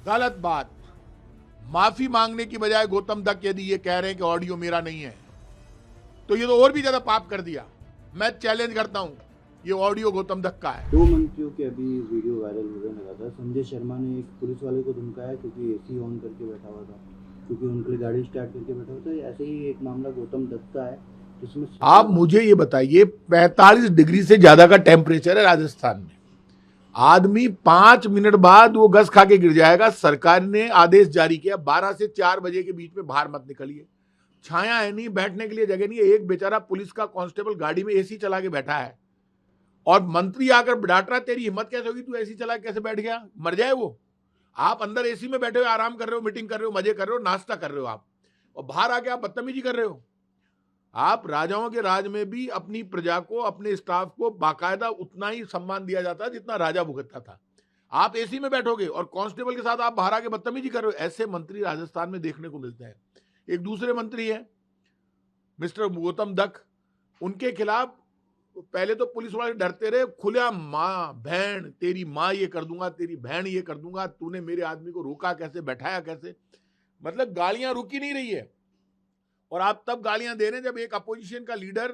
गलत बात। माफी मांगने की बजाय गौतम दत्त यदि ये कह रहे हैं कि ऑडियो मेरा नहीं है तो ये तो और भी ज्यादा पाप कर दिया। मैं चैलेंज करता हूं, ये ऑडियो गौतम दत्त का है। दो मंत्रियों के अभी वीडियो वायरल होने लगा था। संजय शर्मा ने एक पुलिस वाले को धमकाया क्योंकि एसी ऑन करके बैठा हुआ था, क्योंकि उनके लिए गाड़ी स्टार्ट करके बैठा हुआ था। ऐसे ही एक मामला गौतम दत्त का है जिसमें आप मुझे ये बताइए, 45 डिग्री से ज्यादा का टेम्परेचर है राजस्थान में, आदमी 5 मिनट बाद वो गस खा के गिर जाएगा। सरकार ने आदेश जारी किया 12 से 4 बजे के बीच में बाहर मत निकलिए, छाया है नहीं, बैठने के लिए जगह नहीं है। एक बेचारा पुलिस का कांस्टेबल गाड़ी में एसी चला के बैठा है और मंत्री आकर डांट रहा, तेरी हिम्मत कैसे होगी, तू एसी चला के कैसे बैठ गया, मर जाए वो। आप अंदर एसी में बैठे हो, आराम कर रहे हो, मीटिंग कर रहे हो, मजे कर रहे हो, नाश्ता कर रहे हो आप, और बाहर आके आप बदतमीजी कर रहे हो। आप राजाओं के राज में भी अपनी प्रजा को, अपने स्टाफ को बाकायदा उतना ही सम्मान दिया जाता है जितना राजा भुगतता था। आप एसी में बैठोगे और कांस्टेबल के साथ आप बाहर आके बदतमीजी कर रहे हो। ऐसे मंत्री राजस्थान में देखने को मिलते हैं। एक दूसरे मंत्री हैं मिस्टर गौतम दत्त, उनके खिलाफ पहले तो पुलिस वाले डरते रहे, खुला माँ बहन तेरी माँ ये कर दूंगा, तेरी बहन ये कर दूंगा, तूने मेरे आदमी को रोका कैसे, बैठाया कैसे, मतलब गालियां रुकी नहीं रही है। और आप तब गालियां दे रहे हैं जब एक अपोजिशन का लीडर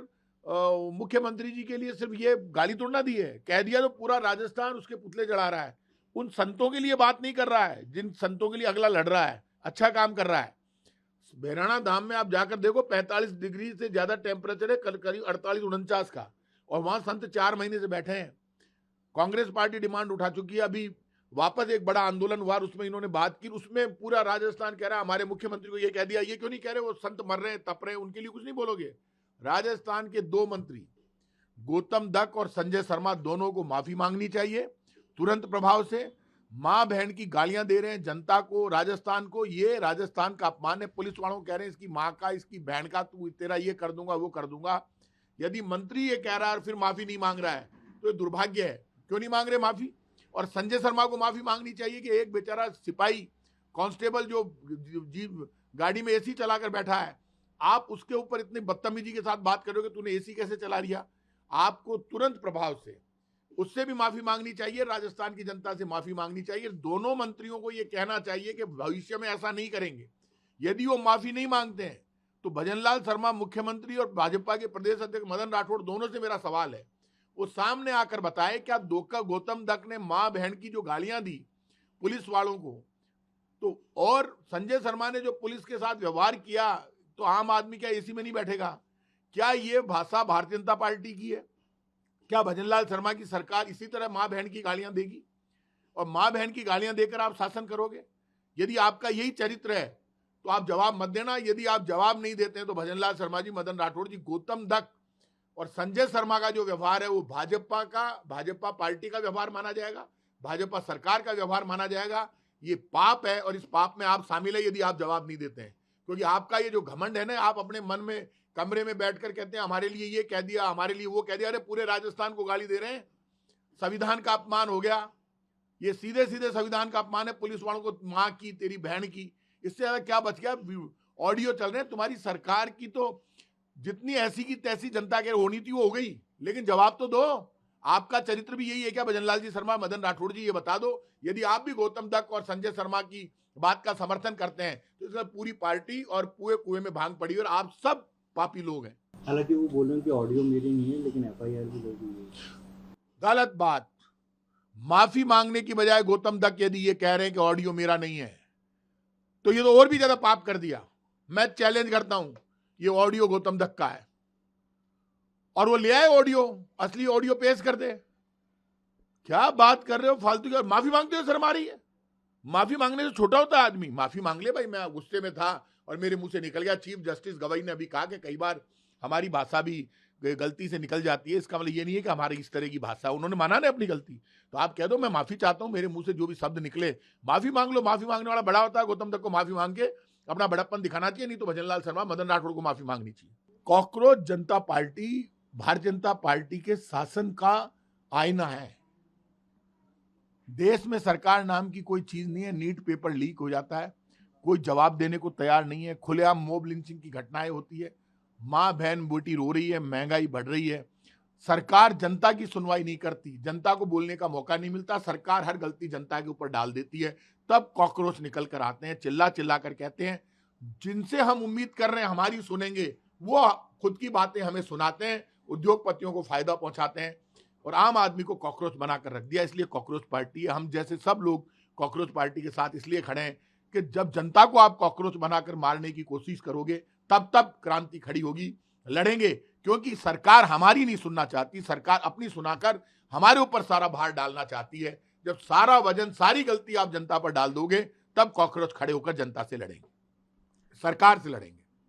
मुख्यमंत्री जी के लिए सिर्फ ये गाली तोड़ना दी है, कह दिया तो पूरा राजस्थान उसके पुतले जला रहा है। उन संतों के लिए बात नहीं कर रहा है जिन संतों के लिए अगला लड़ रहा है, अच्छा काम कर रहा है। बहराना धाम में आप जाकर देखो, 45 डिग्री से ज्यादा टेम्परेचर है, कल करीब 48-49 का, और वहां संत 4 महीने से बैठे हैं। कांग्रेस पार्टी डिमांड उठा चुकी है, अभी वापस एक बड़ा आंदोलन हुआ, उसमें इन्होंने बात की, उसमें पूरा राजस्थान कह रहा है हमारे मुख्यमंत्री को ये कह दिया। ये क्यों नहीं कह रहे वो संत मर रहे हैं, तप रहे हैं, उनके लिए कुछ नहीं बोलोगे? राजस्थान के 2 मंत्री गौतम दत्त और संजय शर्मा दोनों को माफी मांगनी चाहिए तुरंत प्रभाव से। मां बहन की गालियां दे रहे हैं जनता को, राजस्थान को, ये राजस्थान का अपमान है। पुलिस वालों को कह रहे हैं इसकी मां का, इसकी बहन का, तू तेरा ये कर दूंगा, वो कर दूंगा। यदि मंत्री ये कह रहा है और फिर माफी नहीं मांग रहा है तो ये दुर्भाग्य है। क्यों नहीं मांग रहे माफी? और संजय शर्मा को माफी मांगनी चाहिए कि एक बेचारा सिपाही कांस्टेबल जो गाड़ी में एसी चलाकर बैठा है, आप उसके ऊपर इतनी बदतमीजी के साथ बात करोगे, तूने एसी कैसे चला लिया। आपको तुरंत प्रभाव से उससे भी माफी मांगनी चाहिए, राजस्थान की जनता से माफी मांगनी चाहिए। दोनों मंत्रियों को यह कहना चाहिए कि भविष्य में ऐसा नहीं करेंगे। यदि वो माफी नहीं मांगते हैं तो भजनलाल शर्मा मुख्यमंत्री और भाजपा के प्रदेश अध्यक्ष मदन राठौड़ दोनों से मेरा सवाल है, वो सामने आकर बताए क्या गौतम दत्त ने मां बहन की जो गालियां दी पुलिस वालों को, तो और संजय शर्मा ने जो पुलिस के साथ व्यवहार किया, तो आम आदमी क्या एसी में नहीं बैठेगा? क्या ये भाषा भारतीय जनता पार्टी की है? क्या भजनलाल शर्मा की सरकार इसी तरह मां बहन की गालियां देगी और मां बहन की गालियां देकर आप शासन करोगे? यदि आपका यही चरित्र है तो आप जवाब मत देना। यदि आप जवाब नहीं देते हैं तो भजनलाल शर्मा जी, मदन राठौड़ जी, गौतम दत्त और संजय शर्मा का जो व्यवहार है वो भाजपा पार्टी का व्यवहार माना जाएगा, भाजपा सरकार का व्यवहार माना जाएगा। ये पाप है और इस पाप में आप शामिल है यदि आप जवाब नहीं देते हैं। क्योंकि आपका ये जो घमंड है ना, आप अपने मन में कमरे में बैठकर कहते हैं हमारे लिए ये कह दिया, हमारे लिए वो कह दिया। अरे पूरे राजस्थान को गाली दे रहे हैं, संविधान का अपमान हो गया। ये सीधे सीधे संविधान का अपमान है। पुलिस वालों को मां की, तेरी बहन की, इससे ज्यादा क्या बच गया? ऑडियो चल रहे हैं तुम्हारी सरकार की, तो जितनी ऐसी की तैसी जनता के होनी थी वो हो गई, लेकिन जवाब तो दो। आपका चरित्र भी यही है क्या भजनलाल जी शर्मा, मदन राठौड़ जी? ये बता दो। यदि आप भी गौतम दत्त और संजय शर्मा की बात का समर्थन करते हैं तो इसमें पूरी पार्टी और पूरे कुएं में भांग पड़ी और आप सब पापी लोग हैं। हालांकि वो बोल रहे हैं कि ऑडियो मेरी नहीं है, लेकिन एफआईआर भी लगी हुई है। गलत बात। माफी मांगने की बजाय गौतम दत्त यदि ये कह रहे हैं कि ऑडियो मेरा नहीं है तो ये तो और भी ज्यादा पाप कर दिया। मैं चैलेंज करता हूं, ये ऑडियो गौतम दत्त का है और वो ले आए ऑडियो, असली ऑडियो पेश कर दे। क्या बात कर रहे हो फालतू की? माफी मांगते हो शर्म आ रही है? माफी मांगने से छोटा होता है आदमी? माफी मांग ले भाई, मैं गुस्से में था और मेरे मुंह से निकल गया। चीफ जस्टिस गवई ने अभी कहा कि कई बार हमारी भाषा भी गलती से निकल जाती है, इसका मतलब ये नहीं है कि हमारी इस तरह की भाषा। उन्होंने माना ना अपनी गलती, तो आप कह दो मैं माफी चाहता हूं, मेरे मुंह से जो भी शब्द निकले माफी मांग लो। माफी मांगने वाला बड़ा होता है। गौतम दत्त को माफी मांग के अपना बड़प्पन दिखाना चाहिए, नहीं तो भजनलाल शर्मा, मदन राठौड़ को माफी मांगनी चाहिए। कॉकरोच जनता पार्टी भारतीय जनता पार्टी के शासन का आईना है। देश में सरकार नाम की कोई चीज नहीं है। नीट पेपर लीक हो जाता है, कोई जवाब देने को तैयार नहीं है। खुलेआम मॉब लिंचिंग की घटनाएं होती है, मां बहन बेटी रो रही है, महंगाई बढ़ रही है। सरकार जनता की सुनवाई नहीं करती, जनता को बोलने का मौका नहीं मिलता। सरकार हर गलती जनता के ऊपर डाल देती है। तब कॉकरोच निकल कर आते हैं, चिल्ला चिल्ला कर कहते हैं। जिनसे हम उम्मीद कर रहे हैं हमारी सुनेंगे, वो खुद की बातें हमें सुनाते हैं, उद्योगपतियों को फायदा पहुंचाते हैं और आम आदमी को कॉकरोच बनाकर रख दिया। इसलिए कॉकरोच पार्टी है। हम जैसे सब लोग कॉकरोच पार्टी के साथ इसलिए खड़े हैं कि जब जनता को आप कॉकरोच बनाकर मारने की कोशिश करोगे, तब तब क्रांति खड़ी होगी। लड़ेंगे, क्योंकि सरकार हमारी नहीं सुनना चाहती, सरकार अपनी सुनाकर हमारे ऊपर सारा भार डालना चाहती है। जब सारा वजन, सारी गलती आप जनता पर डाल दोगे, तब कॉकरोच खड़े होकर जनता से लड़ेंगे, सरकार से लड़ेंगे।